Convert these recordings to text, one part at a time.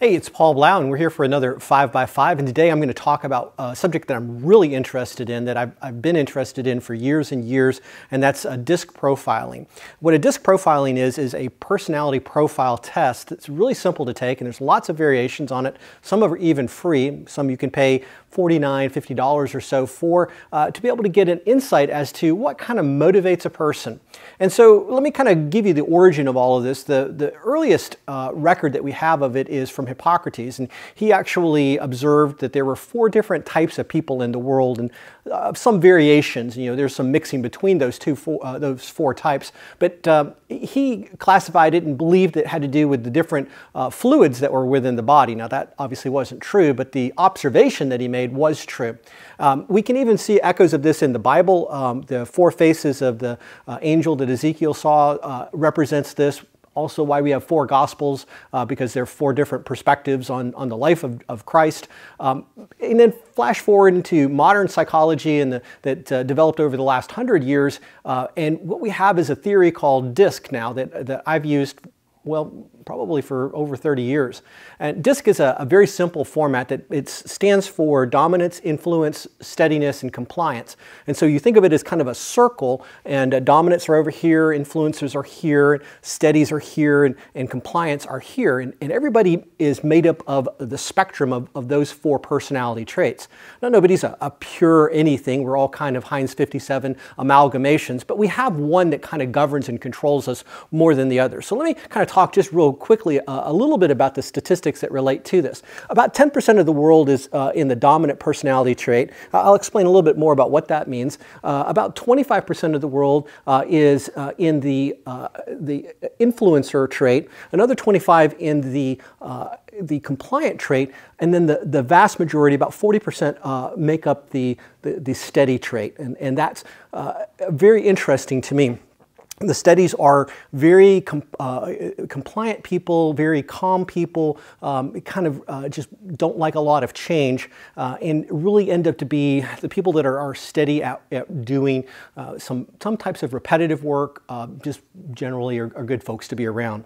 Hey, it's Paul Blough, and we're here for another 5 by 5, and today I'm going to talk about a subject that I'm really interested in, that I've been interested in for years and years, and that's disc profiling. What a disc profiling is a personality profile test that's really simple to take, and there's lots of variations on it. Some are even free. Some you can pay $49, $50 or so for to be able to get an insight as to what kind of motivates a person. And so let me kind of give you the origin of all of this. The earliest record that we have of it is from Hippocrates, and he actually observed that there were 4 different types of people in the world, and some variations. You know, there's some mixing between those four types, but he classified it and believed it had to do with the different fluids that were within the body. Now that obviously wasn't true, but the observation that he made was true. We can even see echoes of this in the Bible. The 4 faces of the angel that Ezekiel saw represents this. Also why we have 4 Gospels, because there are 4 different perspectives on the life of Christ. And then flash forward into modern psychology that developed over the last 100 years. And what we have is a theory called DISC now that I've used, well, probably for over 30 years. And DISC is a very simple format that it stands for dominance, influence, steadiness, and compliance. And so you think of it as kind of a circle, and dominants are over here, influencers are here, steadies are here, and compliance are here. And everybody is made up of the spectrum of those 4 personality traits. Now, nobody's a pure anything. We're all kind of Heinz 57 amalgamations, but we have one that kind of governs and controls us more than the other. So let me kind of talk just real quickly a little bit about the statistics that relate to this. About 10% of the world is in the dominant personality trait. I'll explain a little bit more about what that means. About 25% of the world is in the influencer trait, another 25 in the compliant trait, and then the vast majority, about 40%, make up the steady trait, and that's very interesting to me. The steadies are very compliant people, very calm people, kind of just don't like a lot of change, and really end up to be the people that are steady at doing some types of repetitive work, just generally are good folks to be around.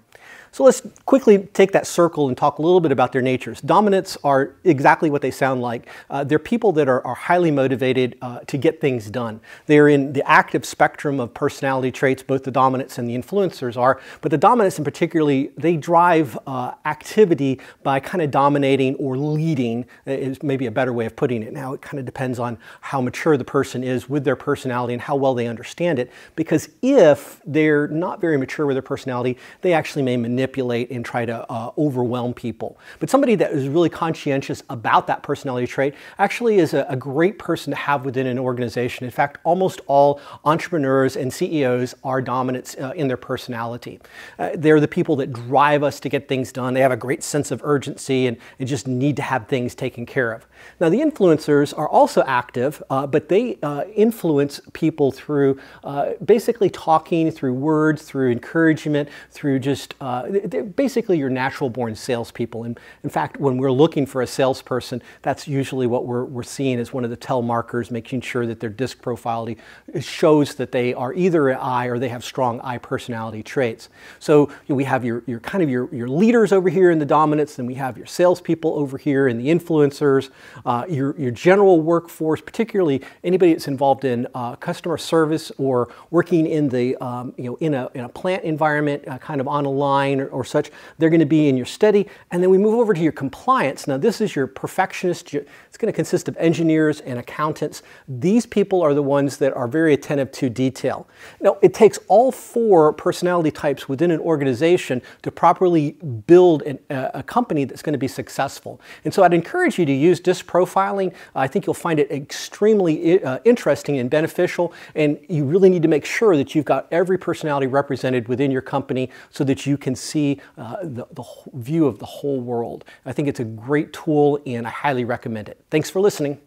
So let's quickly take that circle and talk a little bit about their natures. Dominants are exactly what they sound like. They're people that are highly motivated to get things done. They're in the active spectrum of personality traits, both the dominants and the influencers are, but the dominants in particularly, they drive activity by kind of dominating or leading, is maybe a better way of putting it. Now, it kind of depends on how mature the person is with their personality and how well they understand it, because if they're not very mature with their personality, they actually may manipulate and try to overwhelm people. But somebody that is really conscientious about that personality trait actually is a great person to have within an organization. In fact, almost all entrepreneurs and CEOs are dominants in their personality. They're the people that drive us to get things done. They have a great sense of urgency and just need to have things taken care of. Now, the influencers are also active, but they influence people through basically talking, through words, through encouragement, through just they're basically your natural-born salespeople. And in fact, when we're looking for a salesperson, that's usually what we're seeing as one of the tell markers, making sure that their disc profiling shows that they are either an I or they have strong I personality traits. So we have your kind of your leaders over here in the dominants, and we have your salespeople over here in the influencers, your general workforce, particularly anybody that's involved in customer service or working in the in a plant environment, kind of on a line or such. They're going to be in your steady, and then we move over to your compliance. Now, this is your perfectionist. It's going to consist of engineers and accountants. These people are the ones that are very attentive to detail. Now, it takes all 4 personality types within an organization to properly build a company that's going to be successful. And so I'd encourage you to use disc profiling. I think you'll find it extremely interesting and beneficial, and you really need to make sure that you've got every personality represented within your company so that you can see the view of the whole world. I think it's a great tool, and I highly recommend it. Thanks for listening.